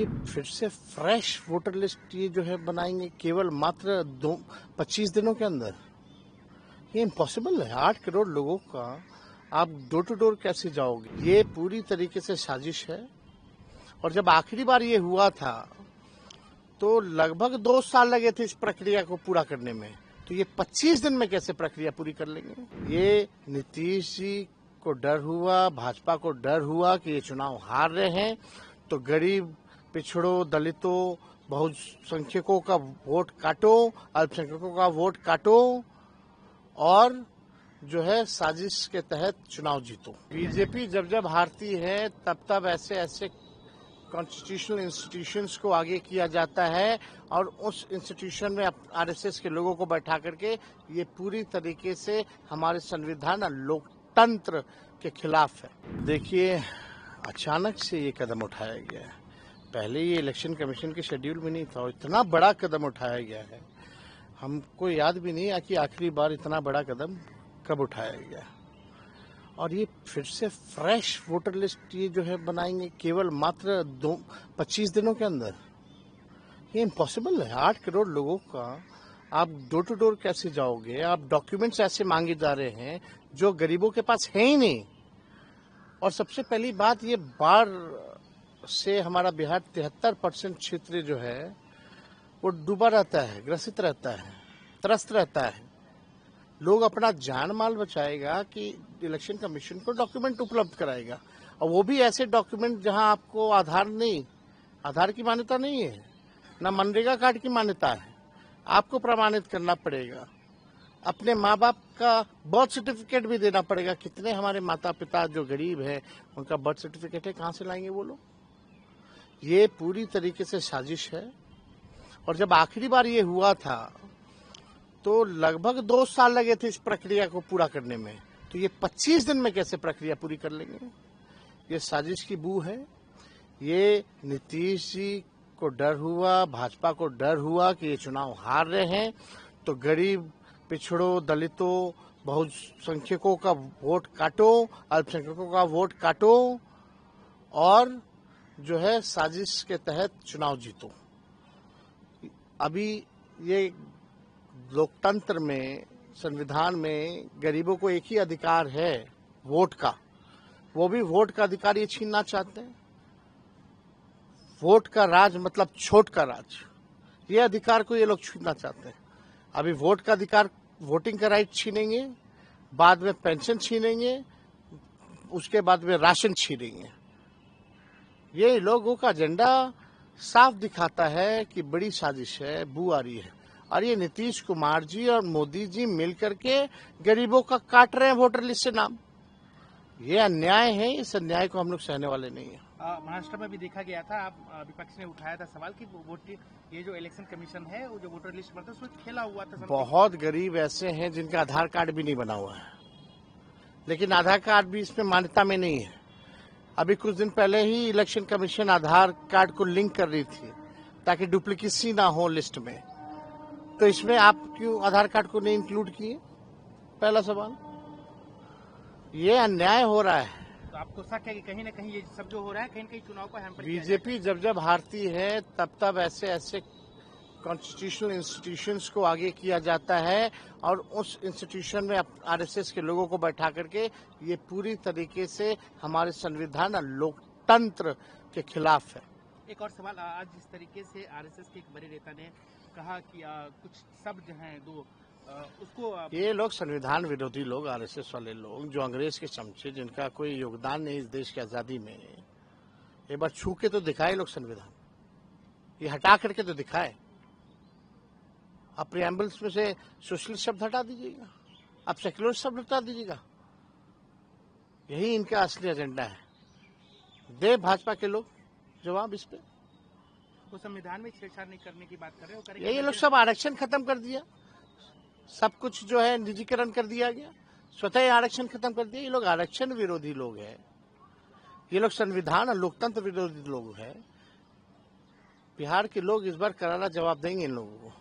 ये फिर से फ्रेश वोटर लिस्ट ये जो है बनाएंगे केवल मात्र 25 दिनों के अंदर। ये इम्पॉसिबल है। 8 करोड़ लोगों का आप डोर टू डोर कैसे जाओगे? ये पूरी तरीके से साजिश है। और जब आखिरी बार ये हुआ था तो लगभग 2 साल लगे थे इस प्रक्रिया को पूरा करने में, तो ये 25 दिन में कैसे प्रक्रिया पूरी कर लेंगे? ये नीतीश जी को डर हुआ, भाजपा को डर हुआ कि ये चुनाव हार रहे हैं तो गरीब, पिछड़ों, दलितों, बहुसंख्यकों का वोट काटो, अल्पसंख्यकों का वोट काटो और जो है साजिश के तहत चुनाव जीतो। बीजेपी जब जब हारती है तब तब ऐसे ऐसे कॉन्स्टिट्यूशनल इंस्टीट्यूशंस को आगे किया जाता है और उस इंस्टीट्यूशन में आरएसएस के लोगों को बैठा करके ये पूरी तरीके से हमारे संविधान और लोकतंत्र के खिलाफ है। देखिए, अचानक से ये कदम उठाया गया है। पहले ये इलेक्शन कमीशन के शेड्यूल में नहीं था और इतना बड़ा कदम उठाया गया है, हमको याद भी नहीं है कि आखिरी बार इतना बड़ा कदम कब उठाया गया। और ये फिर से फ्रेश वोटर लिस्ट ये जो है बनाएंगे केवल मात्र 25 दिनों के अंदर। ये इम्पॉसिबल है। 8 करोड़ लोगों का आप डोर टू डोर कैसे जाओगे? आप डॉक्यूमेंट्स ऐसे मांगे जा रहे हैं जो गरीबों के पास है ही नहीं। और सबसे पहली बात, ये बाढ़ से हमारा बिहार 73% क्षेत्र जो है वो डूबा रहता है, ग्रसित रहता है, त्रस्त रहता है। लोग अपना जान माल बचाएगा कि इलेक्शन कमीशन को डॉक्यूमेंट उपलब्ध कराएगा, और वो भी ऐसे डॉक्यूमेंट जहां आपको आधार की मान्यता नहीं है, ना मनरेगा कार्ड की मान्यता है। आपको प्रमाणित करना पड़ेगा, अपने माँ बाप का बर्थ सर्टिफिकेट भी देना पड़ेगा। कितने हमारे माता पिता जो गरीब है उनका बर्थ सर्टिफिकेट है, कहाँ से लाएंगे वो लोग? ये पूरी तरीके से साजिश है। और जब आखिरी बार ये हुआ था तो लगभग 2 साल लगे थे इस प्रक्रिया को पूरा करने में, तो ये 25 दिन में कैसे प्रक्रिया पूरी कर लेंगे? ये साजिश की बू है। ये नीतीश जी को डर हुआ, भाजपा को डर हुआ कि ये चुनाव हार रहे हैं तो गरीब, पिछड़ों, दलितों, बहुसंख्यकों का वोट काटो, अल्पसंख्यकों का वोट काटो और जो है साजिश के तहत चुनाव जीतो। अभी ये लोकतंत्र में, संविधान में गरीबों को एक ही अधिकार है, वोट का। वो भी वोट का अधिकार ये छीनना चाहते हैं। वोट का राज मतलब छोट का राज, ये अधिकार को ये लोग छीनना चाहते हैं। अभी वोट का अधिकार, वोटिंग का राइट छीनेंगे, बाद में पेंशन छीनेंगे, उसके बाद में राशन छीनेंगे। ये लोगों का एजेंडा साफ दिखाता है कि बड़ी साजिश है, बू आ रही है। और ये नीतीश कुमार जी और मोदी जी मिलकर के गरीबों का काट रहे हैं वोटर लिस्ट से नाम। ये अन्याय है, इस अन्याय को हम लोग सहने वाले नहीं है। महाराष्ट्र में भी देखा गया था, आप विपक्ष ने उठाया था सवाल कि ये जो इलेक्शन कमीशन है वो जो वोटर लिस्ट बनता है उसमें खेला हुआ था। बहुत गरीब ऐसे हैं जिनका आधार कार्ड भी नहीं बना हुआ है, लेकिन आधार कार्ड भी इसमें मान्यता में नहीं है। अभी कुछ दिन पहले ही इलेक्शन कमीशन आधार कार्ड को लिंक कर रही थी ताकि डुप्लीकेसी ना हो लिस्ट में, तो इसमें आप क्यों आधार कार्ड को नहीं इंक्लूड किए? पहला सवाल। ये अन्याय हो रहा है। तो आपको शक है कि कहीं ना कहीं ये सब जो हो रहा है कहीं ना कहीं चुनाव को हैम्पर किया बीजेपी जब जब हारती है तब तब ऐसे ऐसे कॉन्स्टिट्यूशनल इंस्टीट्यूशंस को आगे किया जाता है और उस इंस्टीट्यूशन में आरएसएस के लोगों को बैठा करके ये पूरी तरीके से हमारे संविधान और लोकतंत्र के खिलाफ है। एक और सवाल, आज जिस तरीके से आरएसएस के एक बड़े नेता ने कहा कि कुछ शब्द हैं दो उसको ये लोग संविधान विरोधी लोग, आरएसएस वाले लोग जो अंग्रेज के चमचे, जिनका कोई योगदान नहीं इस देश की आजादी में, एक बार छू के तो दिखाए लोग संविधान, ये हटा करके तो दिखाए। आप प्रिएम्बल्स में से सोशलिस्ट शब्द हटा दीजिएगा, आप सेक्युलर शब्द हटा दीजिएगा। यही इनका असली एजेंडा है। दे भाजपा के लोग जवाब इस पे। वो संविधान में छेड़छाड़ नहीं करने की बात कर रहे हो। ये लोग सब आरक्षण खत्म कर दिया, सब कुछ जो है निजीकरण कर दिया गया, स्वतः आरक्षण खत्म कर दिया। ये लोग आरक्षण विरोधी लोग हैं, ये लोग संविधान और लोकतंत्र विरोधी लोग हैं। बिहार के लोग इस बार करारा जवाब देंगे इन लोगों को।